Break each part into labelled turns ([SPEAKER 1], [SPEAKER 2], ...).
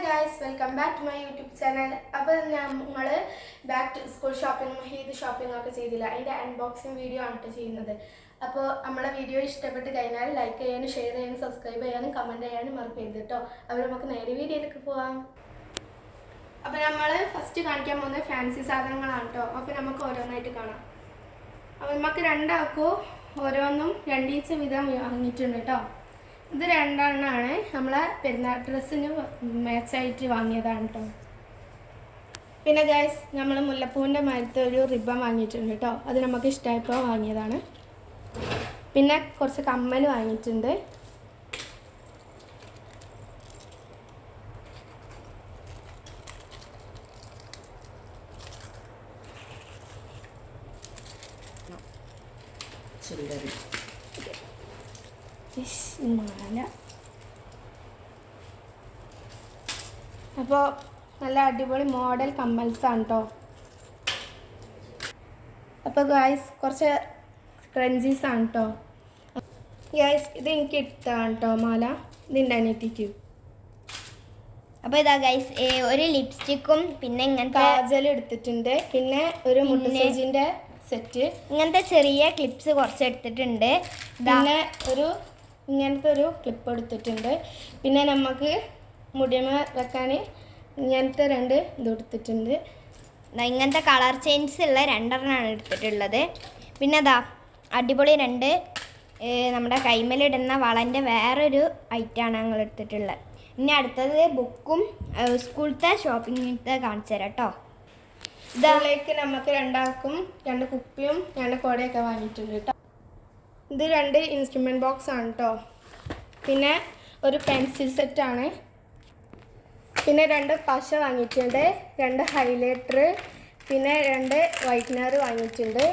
[SPEAKER 1] guys, welcome back to my YouTube channel. അപ്പോൾ നമ്മൾ back to school shopping മഹീദ് shopping ഒക്കെ ചെയ്തില്ല, അതിൻ്റെ അൺബോക്സിങ് വീഡിയോ ആണ് ചെയ്യുന്നത്. അപ്പോൾ നമ്മളെ വീഡിയോ ഇഷ്ടപ്പെട്ട് കഴിഞ്ഞാൽ ലൈക്ക് ചെയ്യാനും ഷെയർ ചെയ്യാനും സബ്സ്ക്രൈബ് ചെയ്യാനും കമൻറ്റ് ചെയ്യാനും മറക്കരുത് കേട്ടോ. അപ്പോൾ നമുക്ക് നേരെ വീഡിയോയിലേക്ക് പോവാം. അപ്പോൾ നമ്മൾ ഫസ്റ്റ് കാണിക്കാൻ പോകുന്നത് ഫാൻസി സാധനങ്ങളാണ് കേട്ടോ. അപ്പോൾ നമുക്ക് ഓരോന്നായിട്ട് കാണാം. അപ്പോൾ നമുക്ക് രണ്ടാൾക്കും ഓരോന്നും രണ്ടീച്ച വീതം വാങ്ങിയിട്ടുണ്ട് കേട്ടോ. ഇത് രണ്ടെണ്ണമാണ് നമ്മളെ പെരുന്നാൾ ഡ്രസ്സിന് മാച്ചായിട്ട് വാങ്ങിയതാണ് കേട്ടോ. പിന്നെ ഗൈസ് നമ്മൾ മുല്ലപ്പൂവിൻ്റെ മരത്ത് ഒരു റിബൺ വാങ്ങിയിട്ടുണ്ട് കേട്ടോ. അത് നമുക്ക് ഇഷ്ടമായപ്പോൾ വാങ്ങിയതാണ്. പിന്നെ കുറച്ച് കമ്മൽ വാങ്ങിയിട്ടുണ്ട്. മാല. അപ്പോൾ നല്ല അടിപൊളി മോഡൽ കമ്മൽസാണ് കേട്ടോ. അപ്പോൾ ഗായ്സ് കുറച്ച് ക്രഞ്ചീസാണ് കേട്ടോ. ഗായ്സ് ഇത് എനിക്ക് ഇഷ്ടമാണ് കേട്ടോ മാല. ഇതിൻ്റെ അനിയത്തിക്കും.
[SPEAKER 2] അപ്പോൾ ഇതാ ഗൈസ് ഒരു ലിപ്സ്റ്റിക്കും പിന്നെ ഇങ്ങനത്തെ
[SPEAKER 1] കാജൽ എടുത്തിട്ടുണ്ട്. പിന്നെ ഒരു മുട്ടസേജിൻ്റെ സെറ്റ്,
[SPEAKER 2] ഇങ്ങനത്തെ ചെറിയ ക്ലിപ്സ് കുറച്ച് എടുത്തിട്ടുണ്ട്.
[SPEAKER 1] പിന്നെ ഇങ്ങനത്തെ ഒരു ക്ലിപ്പ് എടുത്തിട്ടുണ്ട്. പിന്നെ നമുക്ക് മുടിമ വെക്കാൻ ഇങ്ങനത്തെ രണ്ട് ഇത് എടുത്തിട്ടുണ്ട്.
[SPEAKER 2] ഇങ്ങനത്തെ കളർ ചേഞ്ചസ് ഉള്ള രണ്ടെണ്ണമാണ് എടുത്തിട്ടുള്ളത്. പിന്നെ അതാ അടിപൊളി രണ്ട് നമ്മുടെ കൈമേലിടുന്ന വളൻ്റെ വേറൊരു ഐറ്റമാണ് ഞങ്ങൾ എടുത്തിട്ടുള്ളത്. ഇനി അടുത്തത് ബുക്കും സ്കൂളത്തെ ഷോപ്പിങ്ങിലത്തെ കാണിച്ചു തരാം കേട്ടോ.
[SPEAKER 1] ഇതിലേക്ക് നമുക്ക് രണ്ടാൾക്കും രണ്ട് കുപ്പിയും രണ്ട് കുടയൊക്കെ വാങ്ങിയിട്ടുണ്ട് കേട്ടോ. ഇത് രണ്ട് ഇൻസ്ട്രുമെൻറ്റ് ബോക്സ് ആണ് കേട്ടോ. പിന്നെ ഒരു പെൻസിൽ സെറ്റാണ്. പിന്നെ രണ്ട് പശ വാങ്ങിയിട്ടുണ്ട്, രണ്ട് ഹൈലൈറ്റർ, പിന്നെ രണ്ട് വൈറ്റ്നർ വാങ്ങിയിട്ടുണ്ട്.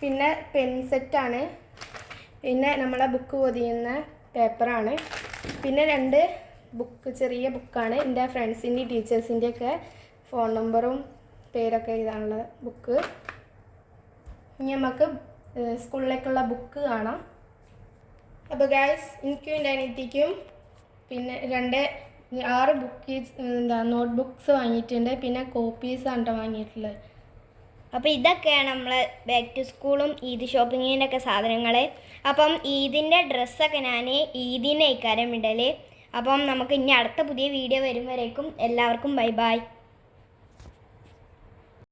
[SPEAKER 1] പിന്നെ പെൻ സെറ്റാണ്. പിന്നെ നമ്മളെ ബുക്ക് പൊതിയുന്ന പേപ്പറാണ്. പിന്നെ രണ്ട് ബുക്ക്, ചെറിയ ബുക്കാണ്. എൻ്റെ ഫ്രണ്ട്സിൻ്റെയും ടീച്ചേഴ്സിൻ്റെയൊക്കെ ഫോൺ നമ്പറും പേരൊക്കെ എഴുതാനുള്ള ബുക്ക്. ഇനി നമുക്ക് സ്കൂളിലേക്കുള്ള ബുക്ക് കാണാം. അപ്പോൾ ഗൈസ് എനിക്കും എൻ്റെ അനിയത്തിക്കും പിന്നെ 6 നോട്ട് ബുക്സ് വാങ്ങിയിട്ടുണ്ട്. പിന്നെ കോപ്പീസാണ് കേട്ടോ വാങ്ങിയിട്ടുള്ളത്.
[SPEAKER 2] അപ്പോൾ ഇതൊക്കെയാണ് നമ്മൾ ബാക്ക് ടു സ്കൂളും ഈദ് ഷോപ്പിങ്ങിൻ്റെ ഒക്കെ സാധനങ്ങൾ. അപ്പം ഈദിൻ്റെ ഡ്രസ്സൊക്കെ ഞാൻ ഈദിൻ്റെ ഇക്കാരം ഇടൽ. അപ്പം നമുക്ക് ഇനി അടുത്ത പുതിയ വീഡിയോ വരും വരേക്കും എല്ലാവർക്കും ബൈ ബൈ.